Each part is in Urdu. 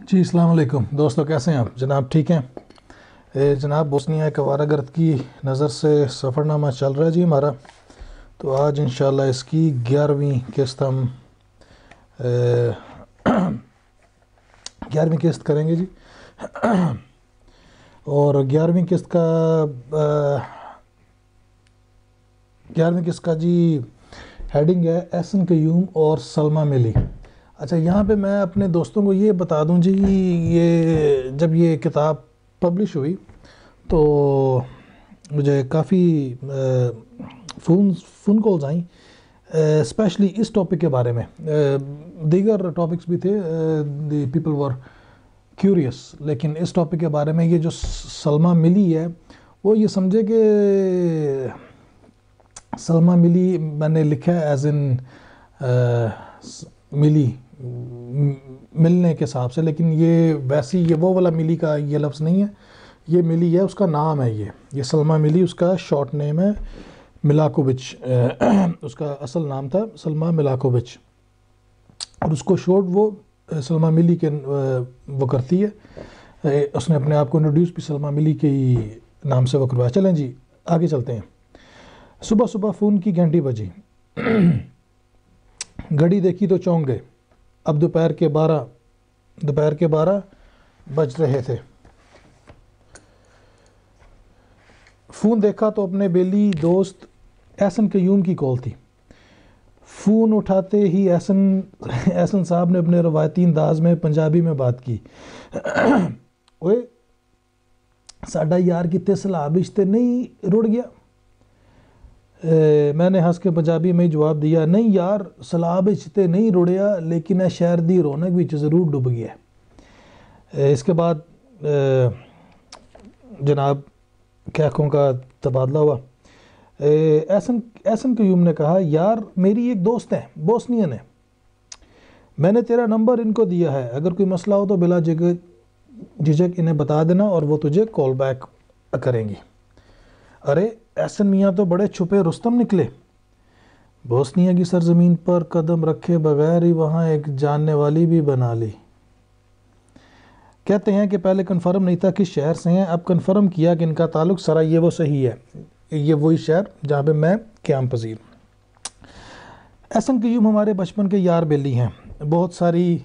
جی السلام علیکم دوستو، کیسے ہیں آپ جناب؟ ٹھیک ہیں؟ جناب بوسنیا کوارا گرد کی نظر سے سفر نامہ چل رہا ہے جی ہمارا. تو آج انشاءاللہ اس کی 11ویں قسط ہم 11ویں قسط کریں گے جی. اور 11ویں قسط کا جی ہیڈنگ ہے احسن قیوم اور سلمیٰ ملی. اچھا، یہاں پہ میں اپنے دوستوں کو یہ بتا دوں جی، یہ جب یہ کتاب پبلش ہوئی تو مجھے کافی فون کالز آئیں، اسپیشلی اس ٹاپک کے بارے میں. دیگر ٹاپکس بھی تھے، دی پیپل ور کیوریس، لیکن اس ٹاپک کے بارے میں یہ جو سلمیٰ ملی ہے، وہ یہ سمجھے کہ سلمیٰ ملی میں نے لکھا ہے ایز ان ملی ملنے کے حساب سے، لیکن یہ ویسی یہ وہ والا ملی کا یہ لفظ نہیں ہے. یہ ملی ہے، اس کا نام ہے. یہ سلمیٰ ملی اس کا شارٹ نیم ہے. ملاکووچ اس کا اصل نام تھا، سلمیٰ ملاکووچ، اور اس کو شارٹ وہ سلمیٰ ملی کے وہ کرتی ہے. اس نے اپنے آپ کو انٹروڈیوس بھی سلمیٰ ملی کے ہی نام سے وہ کروایا. چلیں جی آگے چلتے ہیں. صبح صبح فون کی گھنٹی بجی، گھڑی دیکھی تو چونک گئے. اب دوپہر کے 12 بج رہے تھے. فون دیکھا تو اپنے بیلی دوست احسن قیوم کی کال تھی. فون اٹھاتے ہی احسن صاحب نے اپنے روایتی انداز میں پنجابی میں بات کی. اوئے ساڈا یار کتے سلاب تے نہیں رڑ گیا؟ میں نے ہنس کے پنجابی میں جواب دیا، نہیں یار سلاب تے نہیں رڑیا، لیکن اے شہر دی رونق وچ ضرور ڈب گیا. اس کے بعد جناب کہکوں کا تبادلہ ہوا. احسن قیوم نے کہا، یار میری ایک دوست ہے، بوسنین ہے، میں نے تیرا نمبر ان کو دیا ہے، اگر کوئی مسئلہ ہو تو بلا جھجک انہیں بتا دینا اور وہ تجھے کال بیک کریں گی. ارے احسن میاں تو بڑے چھپے رستم نکلے. بوسنیا کی سرزمین پر قدم رکھے بغیر ہی وہاں ایک جاننے والی بھی بنا لی. کہتے ہیں کہ پہلے کنفرم نہیں تھا کس شہر سے ہیں، اب کنفرم کیا کہ ان کا تعلق سرائیوو سے ہی ہے. یہ وہی شہر جہاں پہ میں قیام پذیر. احسن قیوم ہمارے بچپن کے یار بیلی ہیں، بہت ساری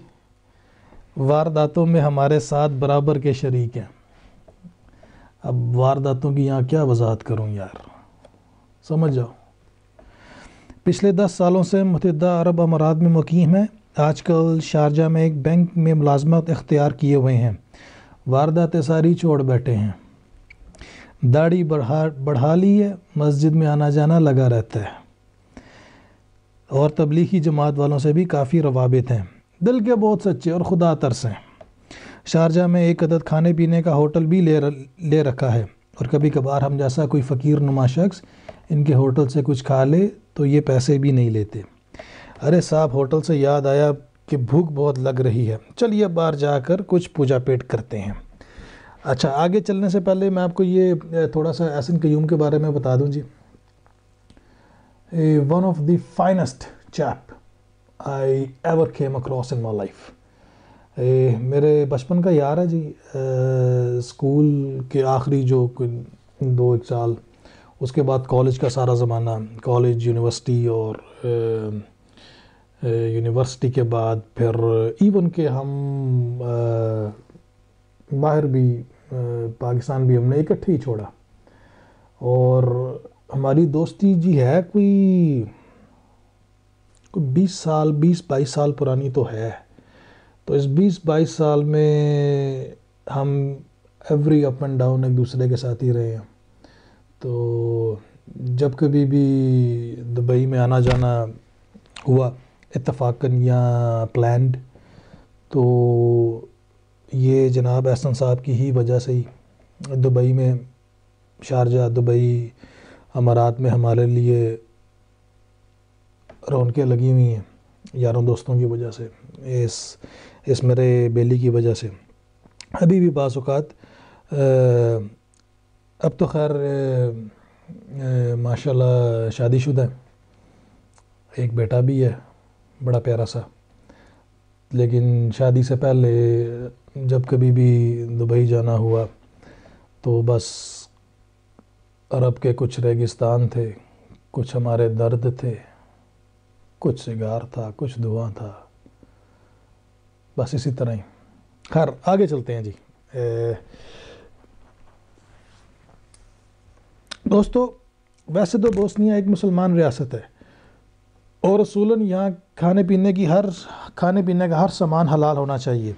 وارداتوں میں ہمارے ساتھ برابر کے شریک ہیں. اب وارداتوں کی یہاں کیا وضاحت کروں یار، سمجھ جاؤ. پچھلے 10 سالوں سے متحدہ عرب امارات میں مقیم ہیں. آج کل شارجہ میں ایک بینک میں ملازمت اختیار کیے ہوئے ہیں. وارداتیں ساری چھوڑ بیٹھے ہیں. داڑھی بڑھا لی ہے، مسجد میں آنا جانا لگا رہتا ہے، اور تبلیغی جماعت والوں سے بھی کافی روابط ہیں. دل کے بہت سچے اور خدا ترس ہیں. شارجہ میں ایک عدد کھانے پینے کا ہوٹل بھی لے رکھا ہے، اور کبھی کبھار ہم جیسا کوئی فقیر نما شخص ان کے ہوٹل سے کچھ کھا لے تو یہ پیسے بھی نہیں لیتے. ارے صاحب ہوٹل سے یاد آیا کہ بھوک بہت لگ رہی ہے، چلیے باہر جا کر کچھ پوجا پیٹ کرتے ہیں. اچھا، آگے چلنے سے پہلے میں آپ کو یہ تھوڑا سا احسن قیوم کے بارے میں بتا دوں جی. One of the finest chap I ever came across in my life. میرے بچپن کا یار ہے جی. اسکول کے آخری جو 2-1 سال، اس کے بعد کالج کا سارا زمانہ، کالج، یونیورسٹی، اور یونیورسٹی کے بعد پھر ایون کہ ہم باہر بھی، پاکستان بھی ہم نے اکٹھے ہی چھوڑا. اور ہماری دوستی جی ہے کوئی 20-22 سال پرانی تو ہے. تو اس 20-22 سال میں ہم ایوری اپ اینڈ ڈاؤن ایک دوسرے کے ساتھ ہی رہے ہیں. تو جب کبھی بھی دبئی میں آنا جانا ہوا اتفاقاً یا پلانڈ، تو یہ جناب احسن صاحب کی ہی وجہ سے ہی دبئی میں، شارجہ، دبئی، امارات میں ہمارے لیے رونقیں لگی ہوئی ہیں یاروں دوستوں کی وجہ سے، اس میرے بیلی کی وجہ سے. ابھی بھی بعض اوقات اب تو خیر ماشاءاللہ شادی شدہ ہے، ایک بیٹا بھی ہے بڑا پیارا سا. لیکن شادی سے پہلے جب کبھی بھی دبئی جانا ہوا تو بس عرب کے کچھ ریگستان تھے، کچھ ہمارے درد تھے، کچھ سگار تھا، کچھ دھواں تھا، بس اسی طرح ہی۔ خیر آگے چلتے ہیں جی۔ دوستو ویسے تو بوسنیا ایک مسلمان ریاست ہے اور اصولاً یہاں کھانے پینے کا ہر سامان حلال ہونا چاہیے،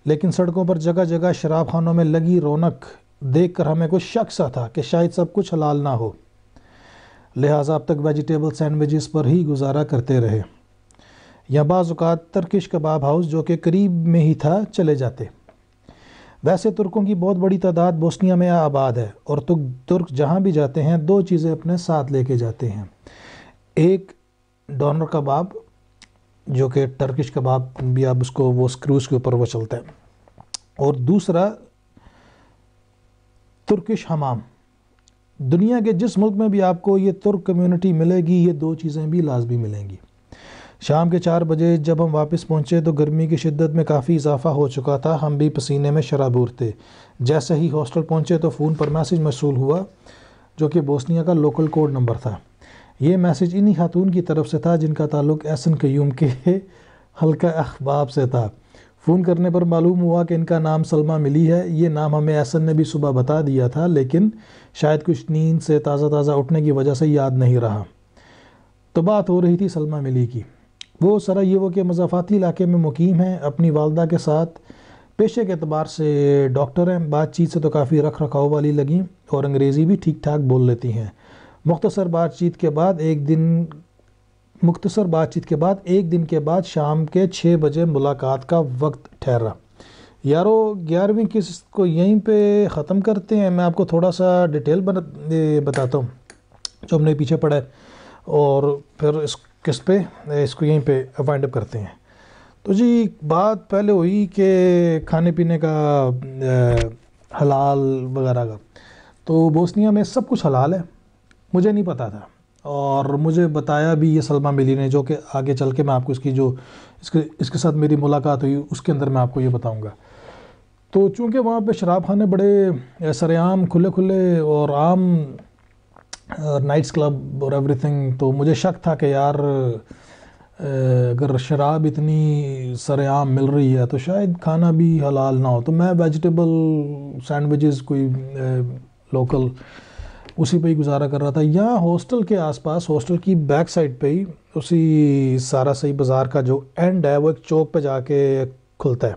لیکن سڑکوں پر جگہ جگہ شراب خانوں میں لگی رونق دیکھ کر ہمیں کچھ شک سا تھا کہ شاید سب کچھ حلال نہ ہو، لہٰذا اب تک ویجیٹیبل سینڈوچز پر ہی گزارا کرتے رہے، یا بعض اوقات ترکش کباب ہاؤس جو کہ قریب میں ہی تھا چلے جاتے۔ ویسے ترکوں کی بہت بڑی تعداد بوسنیا میں آباد ہے اور ترک جہاں بھی جاتے ہیں دو چیزیں اپنے ساتھ لے کے جاتے ہیں، ایک ڈونر کباب جو کہ ٹرکش کباب بھی آپ اس کو وہ اسکروز کے اوپر وہ چلتا ہے، اور دوسرا ترکش حمام۔ دنیا کے جس ملک میں بھی آپ کو یہ ترک کمیونٹی ملے گی یہ دو چیزیں بھی لازمی ملیں گی۔ شام کے 4 بجے جب ہم واپس پہنچے تو گرمی کی شدت میں کافی اضافہ ہو چکا تھا، ہم بھی پسینے میں شرابور تھے۔ جیسے ہی ہاسٹل پہنچے تو فون پر میسج موصول ہوا جو کہ بوسنیا کا لوکل کوڈ نمبر تھا۔ یہ میسج انہی خاتون کی طرف سے تھا جن کا تعلق ایسن قیوم کے حلقہ احباب سے تھا۔ فون کرنے پر معلوم ہوا کہ ان کا نام سلمیٰ ملی ہے۔ یہ نام ہمیں ایسن نے بھی صبح بتا دیا تھا لیکن شاید کچھ نیند سے تازہ اٹھنے کی وجہ سے یاد نہیں رہا۔ تو بات ہو رہی تھی سلمیٰ ملی کی۔ وہ سرائیوو کے مضافاتی علاقے میں مقیم ہیں، اپنی والدہ کے ساتھ پیشے کے اعتبار سے ڈاکٹر ہیں، بات چیت سے تو کافی رکھ رکھاؤ والی لگیں اور انگریزی بھی ٹھیک ٹھاک بول لیتی ہیں۔ مختصر بات چیت کے بعد ایک دن کے بعد شام کے 6 بجے ملاقات کا وقت ٹھہرا۔ یارو 11ویں قسط کو یہیں پہ ختم کرتے ہیں، میں آپ کو تھوڑا سا ڈیٹیل بتاتا ہوں جو ہم نے پیچھے پڑھا ہے، اور پھر اس قسط پہ اس کو یہیں پہ وائنڈ اپ کرتے ہیں۔ تو جی بات پہلے ہوئی کہ کھانے پینے کا حلال وغیرہ کا، تو بوسنیا میں سب کچھ حلال ہے، مجھے نہیں پتا تھا، اور مجھے بتایا بھی یہ سلمیٰ ملی نے، جو کہ آگے چل کے میں آپ کو اس کے ساتھ میری ملاقات ہوئی اس کے اندر میں آپ کو یہ بتاؤں گا۔ تو چونکہ وہاں پہ شراب خانے بڑے سرے عام کھلے اور عام نائٹس کلب اور ایوری تھنگ، تو مجھے شک تھا کہ یار اگر شراب اتنی سرے عام مل رہی ہے تو شاید کھانا بھی حلال نہ ہو، تو میں ویجیٹیبل سینڈوچز کوئی لوکل اسی پہ ہی گزارا کر رہا تھا۔ یہاں ہاسٹل کے آس پاس، ہاسٹل کی بیک سائڈ پہ ہی اسی سارا صحیح بازار کا جو اینڈ ہے وہ ایک چوک پہ جا کے کھلتا ہے۔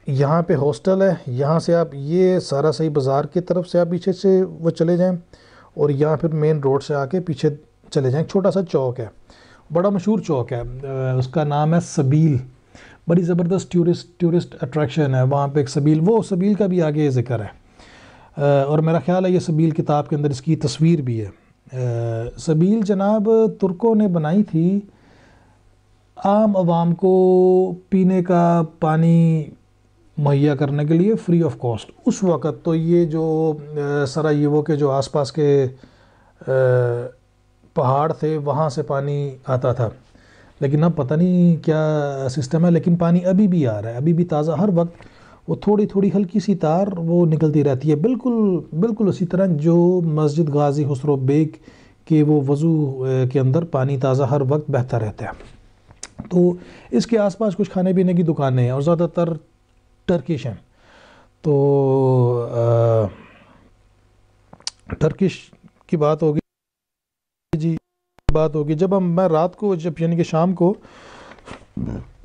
یہاں پہ ہاسٹل ہے، یہاں سے آپ یہ سارا صحیح بازار کی طرف سے آپ پیچھے سے وہ چلے جائیں اور یہاں پھر مین روڈ سے آ کے پیچھے چلے جائیں، چھوٹا سا چوک ہے، بڑا مشہور چوک ہے، اس کا نام ہے سبیل، بڑی زبردست ٹورسٹ اٹریکشن ہے وہاں پہ ایک سبیل، وہ سبیل کا بھی آگے ذکر ہے، اور میرا خیال ہے یہ سبیل کتاب کے اندر اس کی تصویر بھی ہے۔ سبیل جناب ترکوں نے بنائی تھی عام عوام کو پینے کا پانی مہیا کرنے کے لیے فری آف کاسٹ۔ اس وقت تو یہ جو سرائیوو کے جو آس پاس کے پہاڑ تھے وہاں سے پانی آتا تھا، لیکن اب پتہ نہیں کیا سسٹم ہے، لیکن پانی ابھی بھی آ رہا ہے، ابھی بھی تازہ، ہر وقت وہ تھوڑی ہلکی سی تار وہ نکلتی رہتی ہے، بالکل اسی طرح جو مسجد غازی خسرو بیگ کے وہ وضو کے اندر پانی تازہ ہر وقت بہتا رہتا ہے۔ تو اس کے آس پاس کچھ کھانے پینے کی دکانیں ہیں اور زیادہ تر ٹرکش ہیں، تو ٹرکش کی بات ہوگی جی، بات ہوگی جب میں رات کو یعنی کہ شام کو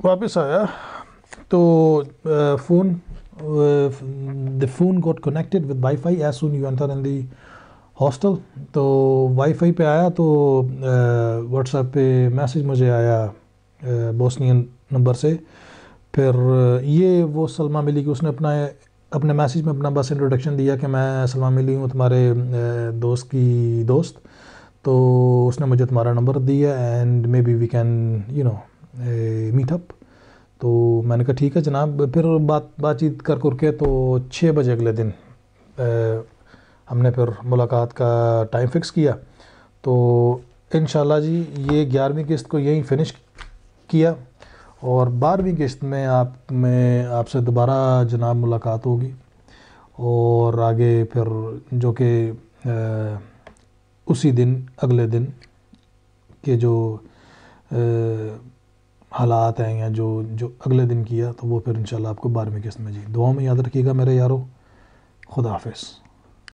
واپس آیا تو the phone got connected with Wi-Fi as soon you enter in the hostel، تو وائی فائی پہ آیا تو واٹس ایپ پہ میسیج مجھے آیا بوسنین نمبر سے، پھر یہ وہ سلمیٰ ملی کہ اس نے اپنے میسیج میں اپنا بس انٹروڈکشن دیا کہ میں سلمیٰ ملی ہوں، تمہارے دوست کی دوست، تو اس نے مجھے تمہارا نمبر دیا and may be we can meet up, تو میں نے کہا ٹھیک ہے جناب۔ پھر بات چیت کر کے تو 6 بجے اگلے دن ہم نے پھر ملاقات کا ٹائم فکس کیا، تو انشاءاللہ جی یہ 11ویں قسط کو یہیں فنش کیا، اور 12ویں قسط میں آپ سے دوبارہ جناب ملاقات ہوگی، اور آگے پھر جو کہ اسی دن اگلے دن کے جو حالات ہیں یا جو اگلے دن کیا تو وہ پھر انشاءاللہ آپ کو 12ویں قسط میں جی دعاؤں میں یاد رکھیے گا میرے یارو۔ خدا حافظ۔